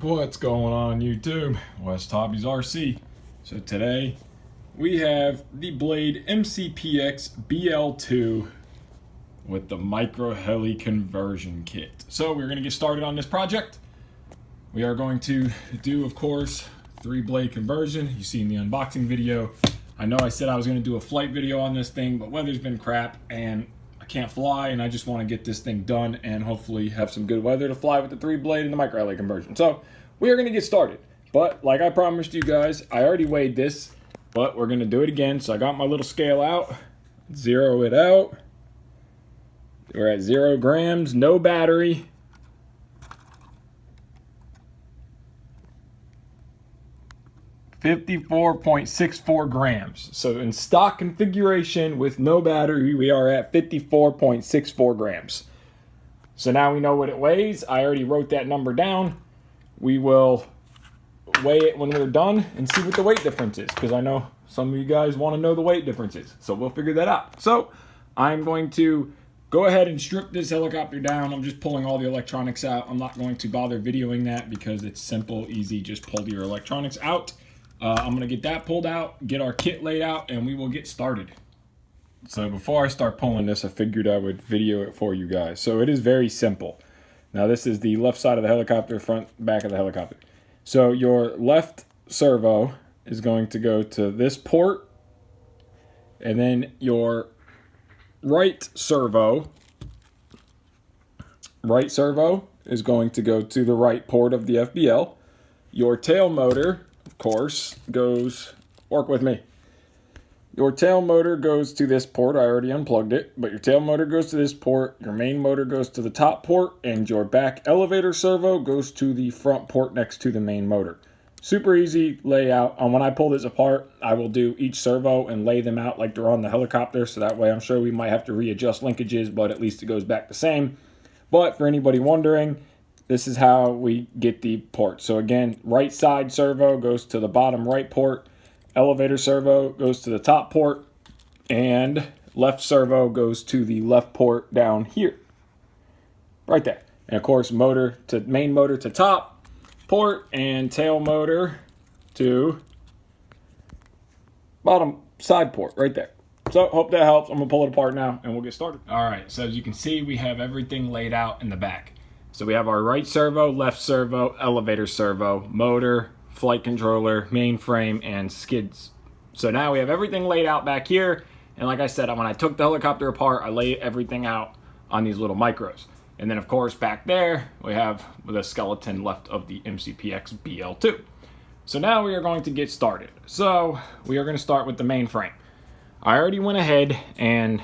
What's going on YouTube? West Hobbies RC. So today we have the Blade mCPX BL2 with the MicroHeli conversion kit. So we're going to get started on this project. We are going to do, of course, 3 blade conversion. You see in the unboxing video. I know I said I was going to do a flight video on this thing, but weather's been crap and I can't fly, and I just want to get this thing done and hopefully have some good weather to fly with the 3 blade and the MicroHeli conversion. So we are going to get started. But like I promised you guys, I already weighed this, but we're going to do it again. So I got my little scale out, zero it out. We're at 0 grams, no battery. $54.64 grams. So in stock configuration with no battery, we are at 54.64 grams. So now we know what it weighs. I already wrote that number down. We will weigh it when we're done and see what the weight difference is, because I know some of you guys want to know the weight differences. So we'll figure that out. So I'm going to go ahead and strip this helicopter down. I'm just pulling all the electronics out. I'm not going to bother videoing that because it's simple, easy. Just pull your electronics out. I'm going to get that pulled out, get our kit laid out, and we will get started. So before I start pulling this, I figured I would video it for you guys. So it is very simple. Now this is the left side of the helicopter, front, back of the helicopter. So your left servo is going to go to this port, and then your right servo is going to go to the right port of the FBL. Your tail motor, of course, goes, work with me. Your tail motor goes to this port. I already unplugged it, but your tail motor goes to this port. Your main motor goes to the top port, and your back elevator servo goes to the front port next to the main motor. Super easy layout. When I pull this apart, I will do each servo and lay them out like they're on the helicopter, so that way I'm sure we might have to readjust linkages, but at least it goes back the same. But for anybody wondering, this is how we get the port. So again, right side servo goes to the bottom right port, elevator servo goes to the top port, and left servo goes to the left port down here. Right there. And of course, motor to main motor to top port, and tail motor to bottom side port right there. So hope that helps. I'm gonna pull it apart now and we'll get started. All right, so as you can see, we have everything laid out in the back. So we have our right servo, left servo, elevator servo, motor, flight controller, mainframe, and skids. So now we have everything laid out back here. And like I said, when I took the helicopter apart, I laid everything out on these little micros. And then of course back there, we have the skeleton left of the mCPX BL2. So now we are going to get started. So we are going to start with the mainframe. I already went ahead and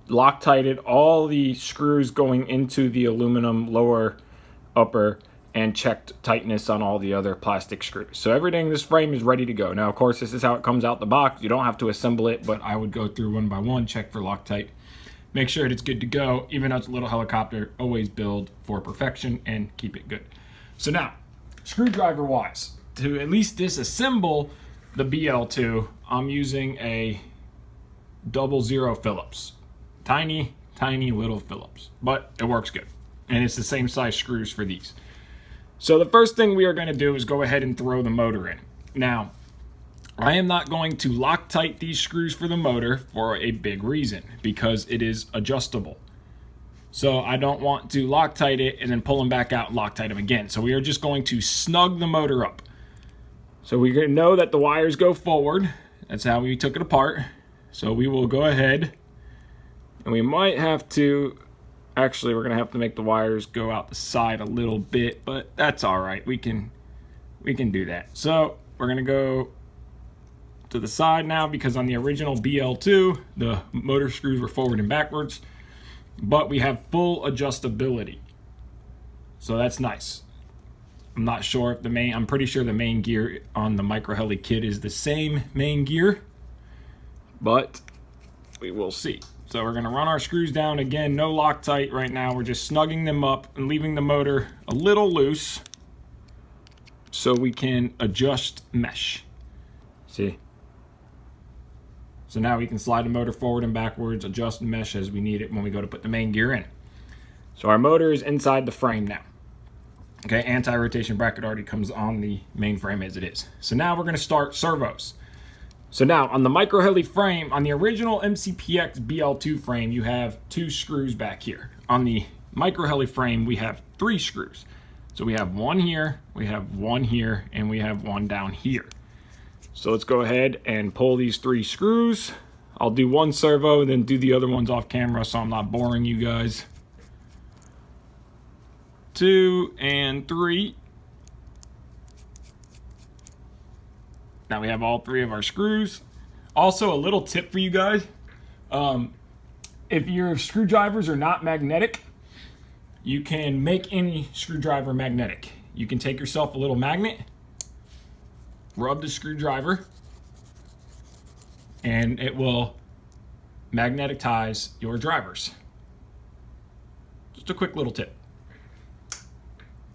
Loctited all the screws going into the aluminum lower, upper, and checked tightness on all the other plastic screws. So everything, this frame is ready to go. Now, of course, this is how it comes out the box. You don't have to assemble it, but I would go through one by one, check for Loctite, make sure it's good to go. Even though it's a little helicopter, always build for perfection and keep it good. So now, screwdriver wise, to at least disassemble the BL2, I'm using a 00 Phillips. Tiny little Phillips, but it works good. And it's the same size screws for these. So the first thing we are going to do is go ahead and throw the motor in. Now, I am not going to Loctite these screws for the motor for a big reason, because it is adjustable. So I don't want to Loctite it and then pull them back out and Loctite them again. So we are just going to snug the motor up. So we're going to know that the wires go forward. That's how we took it apart. So we will go ahead, and we might have to, actually we're going to have to make the wires go out the side a little bit, but that's all right. We can do that. So we're going to go to the side now, because on the original BL2, the motor screws were forward and backwards, but we have full adjustability. So that's nice. I'm not sure if I'm pretty sure the main gear on the MicroHeli kit is the same main gear, but we will see. So we're going to run our screws down again, no Loctite right now. We're just snugging them up and leaving the motor a little loose so we can adjust mesh. See? So now we can slide the motor forward and backwards, adjust mesh as we need it when we go to put the main gear in. So our motor is inside the frame now. Okay, anti-rotation bracket already comes on the main frame as it is. So now we're gonna start servos. So now on the MicroHeli frame, on the original mCPX BL2 frame, you have 2 screws back here. On the MicroHeli frame, we have 3 screws. So we have one here, we have one here, and we have one down here. So let's go ahead and pull these 3 screws. I'll do one servo, then do the other ones off camera so I'm not boring you guys. 2 and 3. Now we have all 3 of our screws. Also, a little tip for you guys. If your screwdrivers are not magnetic, you can make any screwdriver magnetic. You can take yourself a little magnet, rub the screwdriver, and it will magnetize your drivers. Just a quick little tip.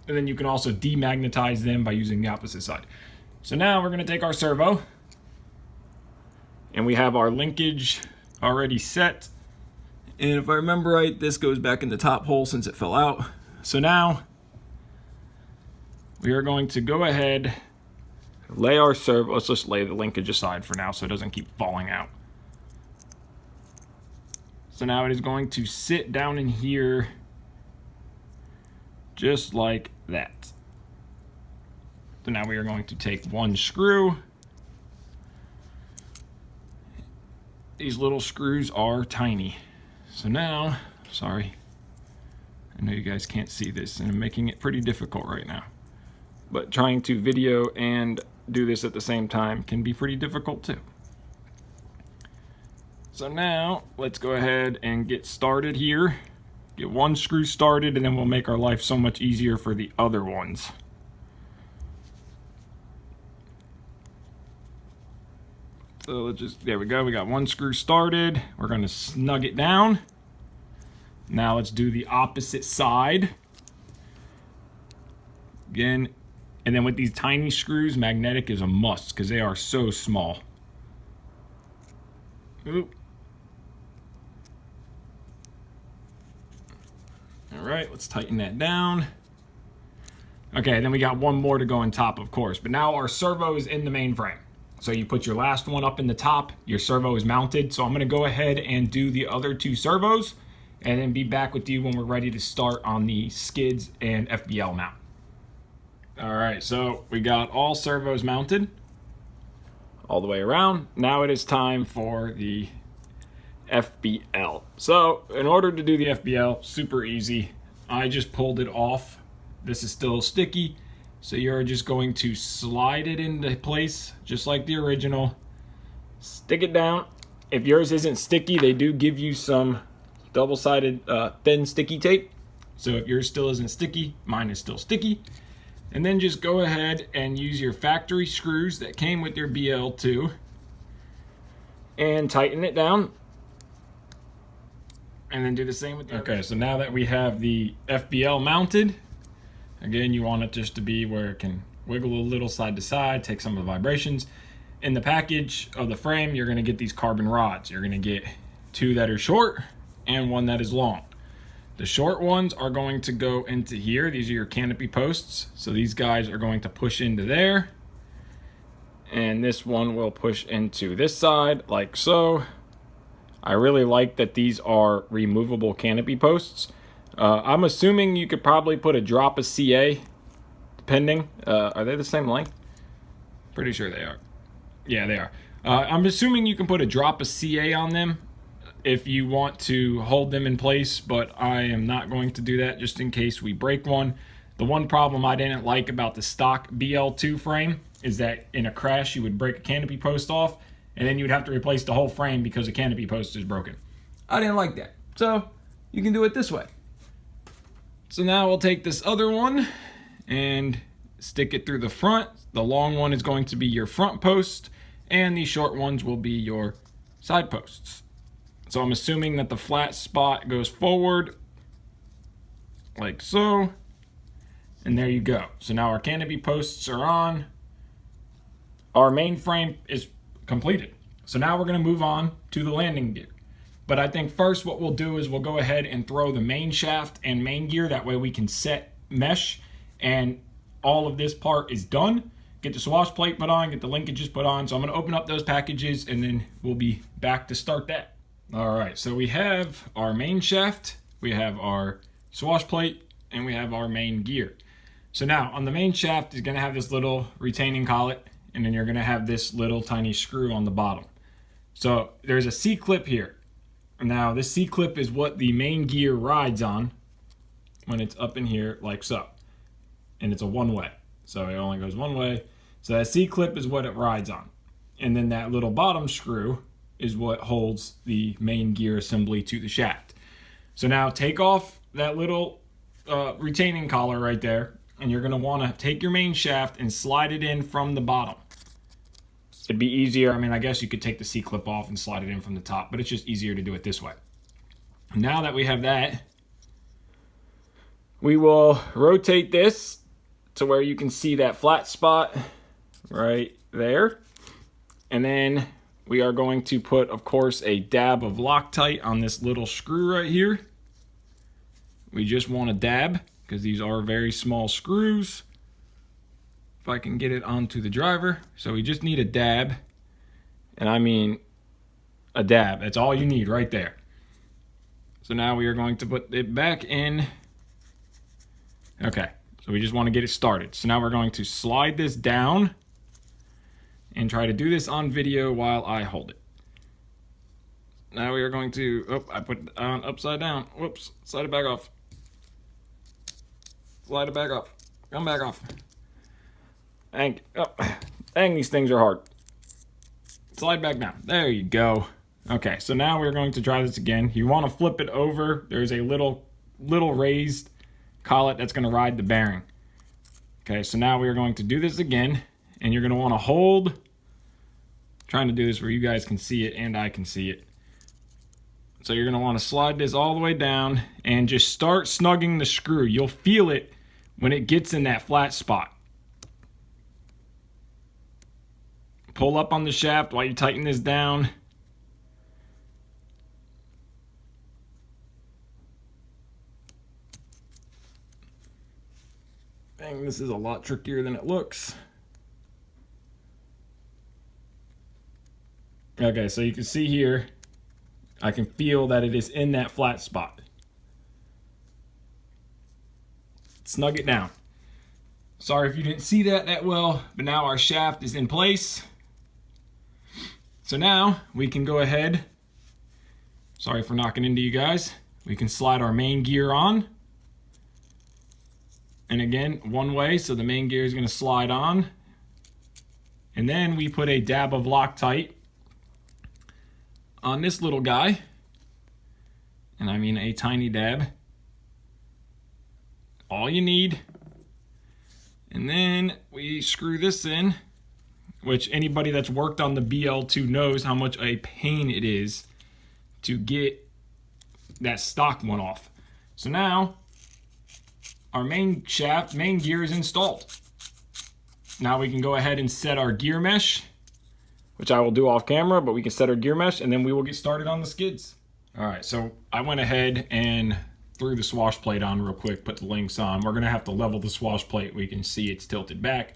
And then you can also demagnetize them by using the opposite side. So now we're going to take our servo, and we have our linkage already set. And if I remember right, this goes back in the top hole since it fell out. So now we are going to go ahead, lay our servo. Let's just lay the linkage aside for now so it doesn't keep falling out. So now it is going to sit down in here just like that. So now we are going to take one screw. These little screws are tiny. So now, sorry, I know you guys can't see this and I'm making it pretty difficult right now. But trying to video and do this at the same time can be pretty difficult too. So now let's go ahead and get started here. Get one screw started and then we'll make our life so much easier for the other ones. So let's just, there we go, we got one screw started. We're gonna snug it down. Now let's do the opposite side. Again, and then with these tiny screws, magnetic is a must because they are so small. Oop. All right, let's tighten that down. Okay, then we got one more to go on top, of course, but now our servo is in the main frame. So you put your last one up in the top, your servo is mounted. So I'm gonna go ahead and do the other 2 servos and then be back with you when we're ready to start on the skids and FBL mount. All right, so we got all servos mounted all the way around. Now it is time for the FBL. So in order to do the FBL, super easy. I just pulled it off. This is still sticky. So you're just going to slide it into place, just like the original. Stick it down. If yours isn't sticky, they do give you some double-sided thin sticky tape. So if yours still isn't sticky, mine is still sticky. And then just go ahead and use your factory screws that came with your BL2 and tighten it down. And then do the same with the other. So now that we have the FBL mounted, again, you want it just to be where it can wiggle a little side to side, take some of the vibrations. In the package of the frame, you're gonna get these carbon rods. You're gonna get 2 that are short and 1 that is long. The short ones are going to go into here. These are your Canopy Posts. So these guys are going to push into there. And this one will push into this side like so. I really like that these are removable Canopy Posts. I'm assuming you could probably put a drop of CA, depending. Are they the same length? Pretty sure they are. Yeah, they are. I'm assuming you can put a drop of CA on them if you want to hold them in place, but I am not going to do that just in case we break one. The one problem I didn't like about the stock BL2 frame is that in a crash you would break a Canopy Post off and then you would have to replace the whole frame because a Canopy Post is broken. I didn't like that. So you can do it this way. So now we'll take this other one and stick it through the front. The long one is going to be your front post and the short ones will be your side posts. So I'm assuming that the flat spot goes forward like so. And there you go. So now our Canopy Posts are on. Our main frame is completed. So now we're going to move on to the landing gear. But I think first what we'll do is we'll go ahead and throw the main shaft and main gear. That way we can set mesh and all of this part is done. Get the swash plate put on, get the linkages put on. So I'm gonna open up those packages and then we'll be back to start that. All right, so we have our main shaft, we have our swash plate, and we have our main gear. So now on the main shaft is gonna have this little retaining collet, and then you're gonna have this little tiny screw on the bottom. So there's a C-clip here. Now this C-clip is what the main gear rides on when it's up in here like so. And it's a one-way, so it only goes one way. So that C-clip is what it rides on. And then that little bottom screw is what holds the main gear assembly to the shaft. So now take off that little retaining collar right there, and you're gonna wanna take your main shaft and slide it in from the bottom. It'd be easier, I mean, I guess you could take the C-clip off and slide it in from the top, but it's just easier to do it this way. Now that we have that, we will rotate this to where you can see that flat spot right there. And then we are going to put, of course, a dab of Loctite on this little screw right here. We just want a dab because these are very small screws. If I can get it onto the driver. So we just need a dab. And I mean a dab. That's all you need right there. So now we are going to put it back in. Okay, so we just want to get it started. So now we're going to slide this down and try to do this on video while I hold it. Now we are going to, oh, I put it on upside down. Whoops, slide it back off. Slide it back off. Come back off. Dang, oh, dang, these things are hard. Slide back down. There you go. Okay, so now we're going to try this again. You want to flip it over. There's a little raised collet that's going to ride the bearing. Okay, so now we are going to do this again, and you're going to want to hold. Trying to do this where you guys can see it and I can see it. So you're going to want to slide this all the way down and just start snugging the screw. You'll feel it when it gets in that flat spot. Pull up on the shaft while you tighten this down. Dang, this is a lot trickier than it looks. Okay, so you can see here, I can feel that it is in that flat spot. Snug it down. Sorry if you didn't see that well, but now our shaft is in place. So now we can go ahead, sorry for knocking into you guys, we can slide our main gear on. And again, one way, so the main gear is going to slide on. And then we put a dab of Loctite on this little guy. And I mean a tiny dab. All you need. And then we screw this in, which anybody that's worked on the BL2 knows how much a pain it is to get that stock one off. So now our main gear is installed. Now we can go ahead and set our gear mesh, which I will do off camera, but we can set our gear mesh and then we will get started on the skids. All right, so I went ahead and threw the swash plate on real quick, put the links on. We're gonna have to level the swash plate. We can see it's tilted back,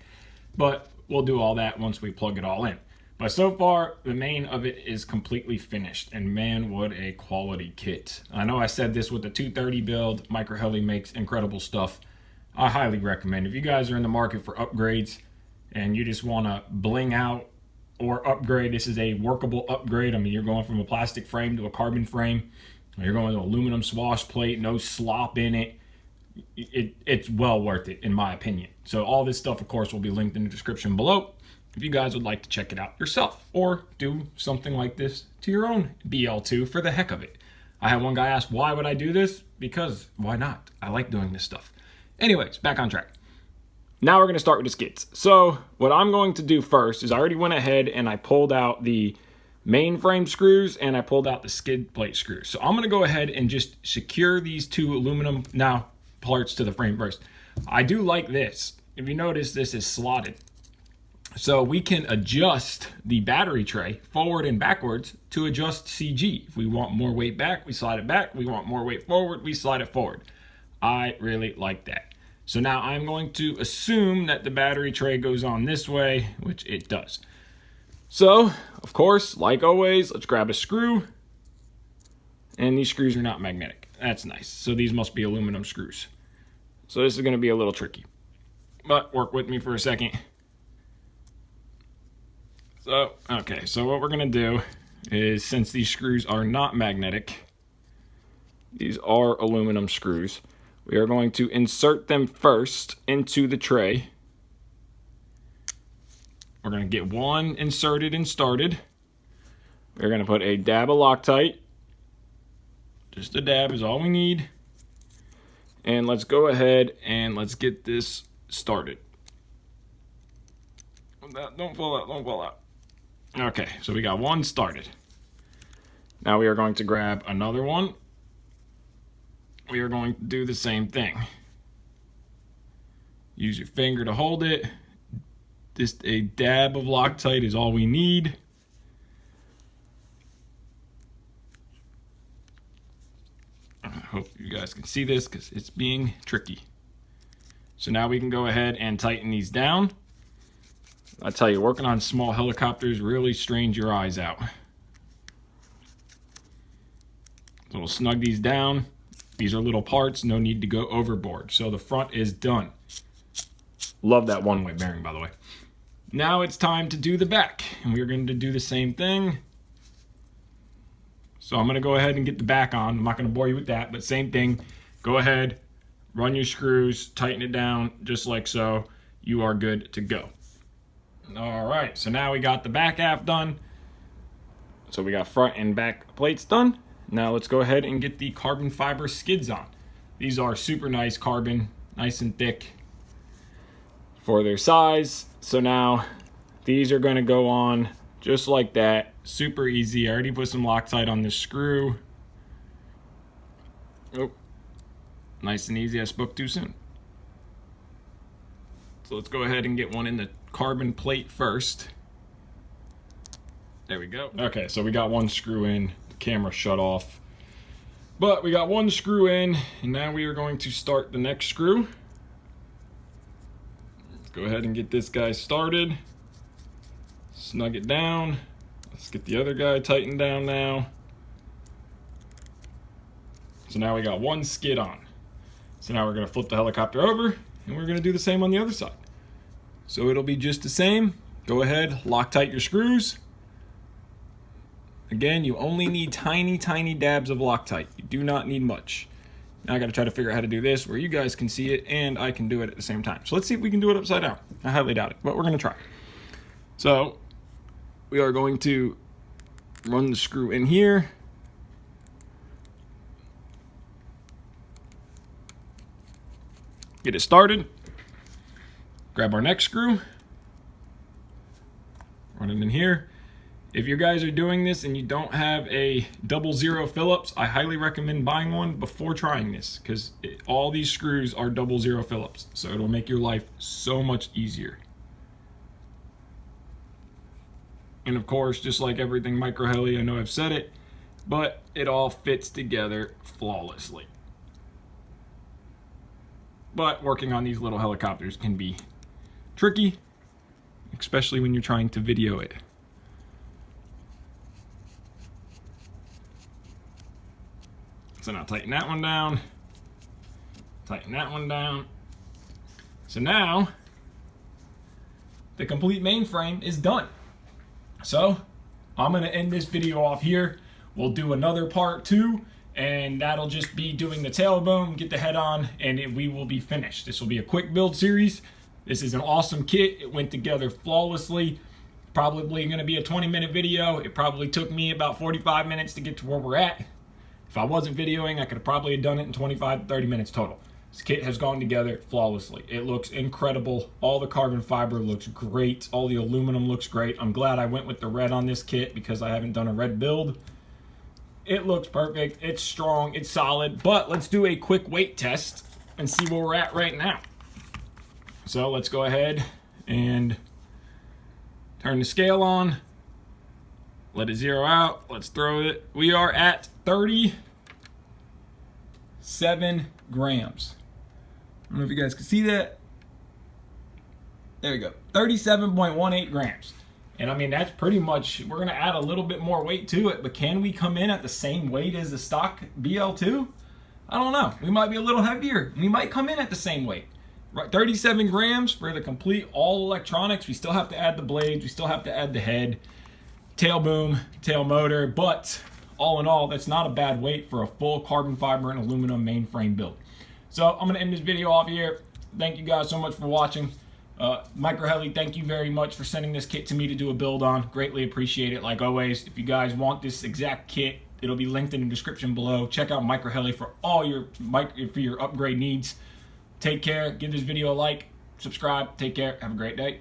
but we'll do all that once we plug it all in. But so far, the main of it is completely finished, and man, what a quality kit. I know I said this with the 230 build, MicroHeli makes incredible stuff. I highly recommend. If you guys are in the market for upgrades and you just wanna bling out or upgrade, this is a workable upgrade. I mean, you're going from a plastic frame to a carbon frame. You're going to aluminum swash plate, no slop in it. It's well worth it, in my opinion. So all this stuff, of course, will be linked in the description below if you guys would like to check it out yourself or do something like this to your own BL2 for the heck of it. I had one guy ask, why would I do this? Because why not? I like doing this stuff. Anyways, back on track. Now we're going to start with the skids. So what I'm going to do first is I already went ahead and I pulled out the main frame screws and I pulled out the skid plate screws. So I'm going to go ahead and just secure these two aluminum parts to the frame first. I do like this. If you notice, this is slotted. So we can adjust the battery tray forward and backwards to adjust CG. If we want more weight back, we slide it back. We want more weight forward, we slide it forward. I really like that. So now I'm going to assume that the battery tray goes on this way, which it does. So, of course, like always, let's grab a screw. And these screws are not magnetic. That's nice. So these must be aluminum screws. So this is going to be a little tricky. But work with me for a second. So, okay, so what we're going to do is, since these screws are not magnetic, these are aluminum screws, we are going to insert them first into the tray. We're going to get one inserted and started. We're going to put a dab of Loctite. Just a dab is all we need. And let's go ahead and let's get this started. Don't fall out, don't fall out. Okay, so we got one started. Now we are going to grab another one. We are going to do the same thing. Use your finger to hold it. Just a dab of Loctite is all we need. I hope you guys can see this because it's being tricky. So now we can go ahead and tighten these down. I tell you, working on small helicopters really strains your eyes out. So we'll snug these down. These are little parts, no need to go overboard. So the front is done. Love that one-way bearing, by the way. Now it's time to do the back, and we're going to do the same thing. So I'm going to go ahead and get the back on. I'm not going to bore you with that, but same thing. Go ahead, run your screws, tighten it down, just like so. You are good to go. All right, so now we got the back half done. So we got front and back plates done. Now let's go ahead and get the carbon fiber skids on. These are super nice carbon, nice and thick for their size. So now these are going to go on just like that. Super easy. I already put some Loctite on this screw. Oh, nice and easy. I spoke too soon. So let's go ahead and get one in the carbon plate first. There we go. Okay, so we got one screw in. The camera shut off. But we got one screw in, and now we are going to start the next screw. Let's go ahead and get this guy started. Snug it down. Let's get the other guy tightened down now. So now we got one skid on. So now we're going to flip the helicopter over, and we're going to do the same on the other side. So it'll be just the same. Go ahead, Loctite your screws. Again, you only need tiny, tiny dabs of Loctite. You do not need much. Now I got to try to figure out how to do this where you guys can see it and I can do it at the same time. So let's see if we can do it upside down. I highly doubt it, but we're going to try. So we are going to run the screw in here. Get it started. Grab our next screw. Run it in here. If you guys are doing this and you don't have a 00 Phillips, I highly recommend buying one before trying this, because all these screws are 00 Phillips, so it'll make your life so much easier. And of course, just like everything MicroHeli, I know I've said it, but it all fits together flawlessly. But working on these little helicopters can be tricky, especially when you're trying to video it. So now tighten that one down, tighten that one down. So now the complete mainframe is done. So I'm gonna end this video off here. We'll do another part 2, and that'll just be doing the tailbone, get the head on, and we will be finished. This will be a quick build series. This is an awesome kit. It went together flawlessly. Probably gonna be a 20-minute video. It probably took me about 45 minutes to get to where we're at. If I wasn't videoing, I could have probably done it in 25 to 30 minutes total. This kit has gone together flawlessly. It looks incredible. All the carbon fiber looks great. All the aluminum looks great. I'm glad I went with the red on this kit because I haven't done a red build. It looks perfect. It's strong. It's solid. But let's do a quick weight test and see where we're at right now. So let's go ahead and turn the scale on. Let it zero out. Let's throw it. We are at 37 grams. I don't know if you guys can see that. There we go, 37.18 grams. And I mean, that's pretty much, we're gonna add a little bit more weight to it, but can we come in at the same weight as the stock BL2? I don't know, we might be a little heavier. We might come in at the same weight. Right, 37 grams for the complete all electronics. We still have to add the blades, we still have to add the head, tail boom, tail motor, but all in all, that's not a bad weight for a full carbon fiber and aluminum mainframe build. So I'm gonna end this video off here. Thank you guys so much for watching. MicroHeli, thank you very much for sending this kit to me to do a build on. Greatly appreciate it, like always. If you guys want this exact kit, it'll be linked in the description below. Check out MicroHeli for all your upgrade needs. Take care, give this video a like, subscribe, take care, have a great day.